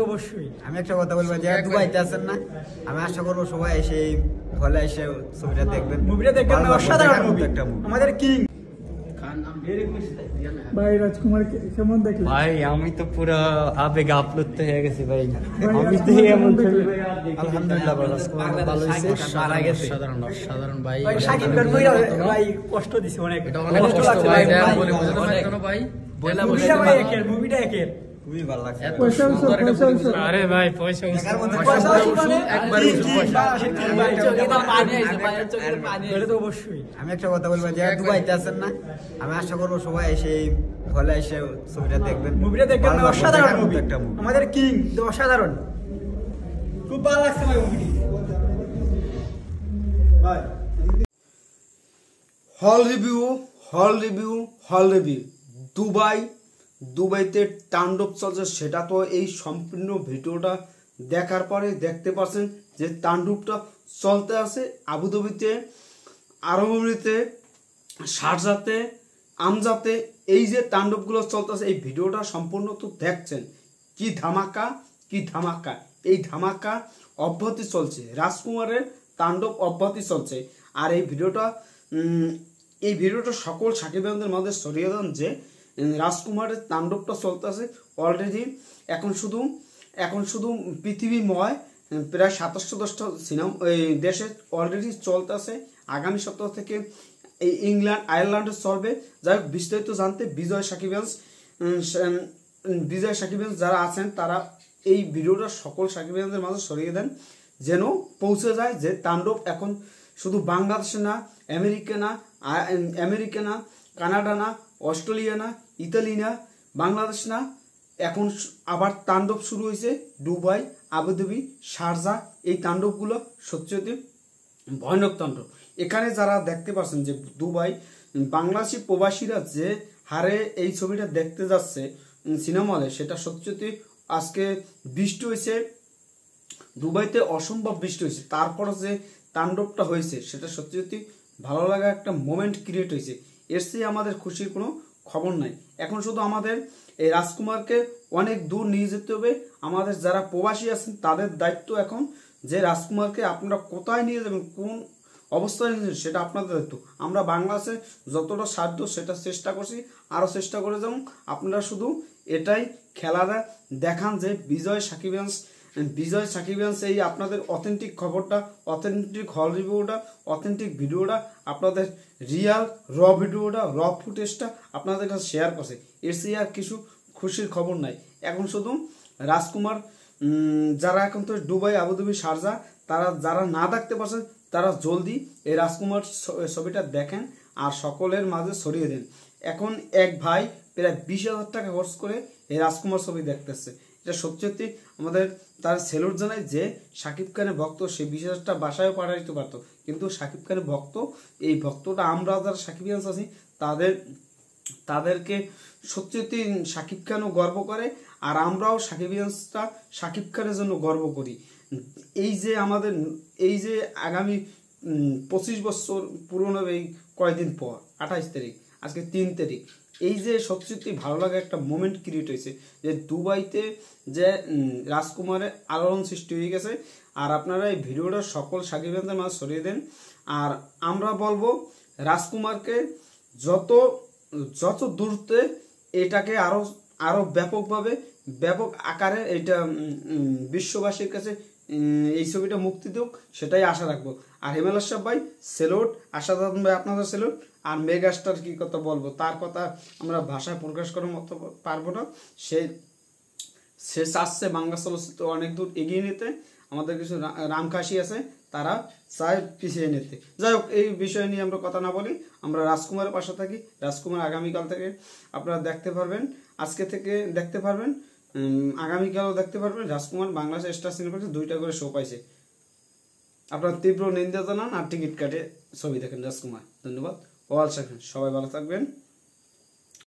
অবশ্যই আমি একটা কথা বলবো, যে দুবাইতে আছেন না, আমি আশা করবো সবাই এসে হলে এসে ছবিটা দেখবেন। মুভিটা দেখবেন, অসাধারণ মুভি, আমাদের কিং। ভাই রাজকুমার কেমন দেখলেন? ভাই আমি তো পুরো আবেগে আপ্লুত হয়ে গেছি ভাই। আমি তো এমন ছবি আলহামদুলিল্লাহ রাজকুমার ভালো হইছে, মারা গেছে সাধারণ ভাই। শাকিব খান ভাই কষ্ট দিছে অনেক, এটা অনেক কষ্ট ভাই, বলে বোঝাতে পারতো না ভাই। মুভিটা একের খুবই ভালো লাগছে। আরে ভাই পয়সা একবার অবশ্যই আমি একটা কথা বলবো, যে দুবাইতে আছেন না, আমি আশা করবো সবাই এসে হলে এসে ছবিটা দেখবেন। মুভিটা দেখবেন, অসাধারণ মুভি, আমাদের কিং, অসাধারণ, খুব ভালো লাগছে ভাই মুভিটি। হল রিভিউ দুবাইতে তাণ্ডব চলছে, সেটা তো এই সম্পূর্ণ ভিডিওটা দেখার পরে দেখতে পাচ্ছেন যে তাণ্ডবটা চলতে আছে আবুধাবিতে, আরব আমিরাতে, শারজাতে, আমজাতে। এই যে তাণ্ডবগুলো চলতেছে, এই ভিডিওটা সম্পূর্ণ তো দেখছেন। কি ধামাকা এই ধামাকা অব্যাহতি চলছে, রাজকুমারের তাণ্ডব অব্যাহতি চলছে। আর এই ভিডিওটা সকল সাকিব-দের মধ্যে ছড়িয়ে দেন যে রাজকুমারের তাণ্ডবটা চলতেছে অলরেডি। এখন শুধু পৃথিবীময় প্রায় 27-10টা সিনেমা দেশে অলরেডি চলতেছে। আগামী সপ্তাহ থেকে এই ইংল্যান্ড, আয়ারল্যান্ডে চলবে। যাই হোক, বিস্তারিত জানতে বিজয় সাকিব যারা আছেন তারা এই ভিডিওটা সকল সাকিব-দের মাঝে ছড়িয়ে দেন, যেন পৌঁছে যায় যে তাণ্ডব এখন শুধু বাংলাদেশে না, আমেরিকা না, কানাডা না, অস্ট্রেলিয়া না, ইতালি না, বাংলাদেশ না, এখন আবার তাণ্ডব শুরু হয়েছে দুবাই, আবুধাবি, শারজা। এই তাণ্ডবগুলো সত্যি ভয়ানক তাণ্ডব। এখানে যারা দেখতে পাচ্ছেন যে দুবাই বাংলাদেশি প্রবাসীরা যে হারে এই ছবিটা দেখতে যাচ্ছে সিনেমা হলে, সেটা সত্যি আজকে বৃষ্টি হয়েছে দুবাইতে, অসম্ভব বৃষ্টি হয়েছে। তারপর যে তাণ্ডবটা হয়েছে সেটা সত্যি ভালো লাগা একটা মোমেন্ট ক্রিয়েট হয়েছে। এর চেয়ে আমাদের খুশির কোনো খবর নাই। এখন শুধু আমাদের এই রাজকুমারকে অনেক দূর নিয়ে যেতে হবে। আমাদের যারা প্রবাসী আছেন তাদের দায়িত্ব এখন, যে রাজকুমারকে আপনারা কোথায় নিয়ে যাবেন, কোন অবস্থায় নিয়ে যাবেন, সেটা আপনাদের দায়িত্ব। আমরা বাংলাদেশে যতটা সাধ্য সেটা চেষ্টা করছি, আরও চেষ্টা করে যাব। আপনারা শুধু এটাই খেলাটা দেখান যে বিজয় সাকিব এই আপনাদের অথেন্টিক খবরটা, অথেন্টিক হল রিভিউটা, অথেন্টিক ভিডিওটা, আপনাদের রিয়াল ভিডিওটা, ফুটেজটা আপনাদের কাছে শেয়ার করছে। এর চেয়ে আর কিছু খুশির খবর নাই। এখন শুধু রাজকুমার যারা এখন তো দুবাই, আবুধাবি, শারজা, তারা যারা না দেখতে পারছেন তারা জলদি এই রাজকুমার ছবিটা দেখেন আর সকলের মাঝে ছড়িয়ে দেন। এখন এক ভাই প্রায় 20,000 টাকা খরচ করে এই রাজকুমার ছবি দেখতেছে। এটা সত্যি আমাদের তার সেলুট জানাই যে শাকিব খানের ভক্ত সে 20,000 টাকা বাসায় পাঠাইতে পারতো, কিন্তু শাকিব খানের ভক্ত, এই ভক্তটা আমরা যারা সাকিবিয়ান্স আছি তাদেরকে সত্যি শাকিব খানও গর্ব করে, আর আমরাও সাকিবিয়ান্সটা শাকিব খানের জন্য গর্ব করি। এই যে আগামী 25 বছর পূরণ হবে এই কয়েকদিন পর, 28 তারিখ, আজকে 3 তারিখ। এই যে সত্যি ভালো লাগা একটা মোমেন্ট ক্রিয়েট হয়েছে যে দুবাইতে যে রাজকুমারের আলোড়ন সৃষ্টি হয়ে গেছে। আর আপনারা এই ভিডিওটা সকল সাকিব-দের মাঝে ছড়িয়ে দেন। আর আমরা বলবো রাজকুমারকে যত দূরতে এটাকে আরো ব্যাপকভাবে, ব্যাপক আকারে এটা বিশ্ববাসীর কাছে এই ছবিটা মুক্তি দেব, সেটাই আশা রাখবো। আর হিমেল আশরাফ ভাই সেলুট, আশাদান ভাই আপনাদের সেলুট। আর মেগাস্টার কি কথা বলবো, তার কথা আমরা ভাষায় প্রকাশ করার মতো পারবো না। সে চাচ্ছে বাংলা চলচ্চিত্র অনেক দূর এগিয়ে নিতে। আমাদের কিছু রামখাসি আছে, তারা চায় পিছিয়ে নিতে। যাই হোক, এই বিষয় নিয়ে আমরা কথা না বলি, আমরা রাজকুমারের পাশে থাকি। রাজকুমার আগামীকাল থেকে আপনারা দেখতে পারবেন, আজকে থেকে দেখতে পারবেন, আগামীকালও দেখতে পারবেন। রাজকুমার বাংলাদেশ স্টার সিনেপ্লেক্সে 2টা করে শো পাইছে। আপনারা তীব্র নিন্দা জানান আর টিকিট কাটে ছবি দেখেন রাজকুমার। ধন্যবাদ। সবাই ভালো থাকবেন।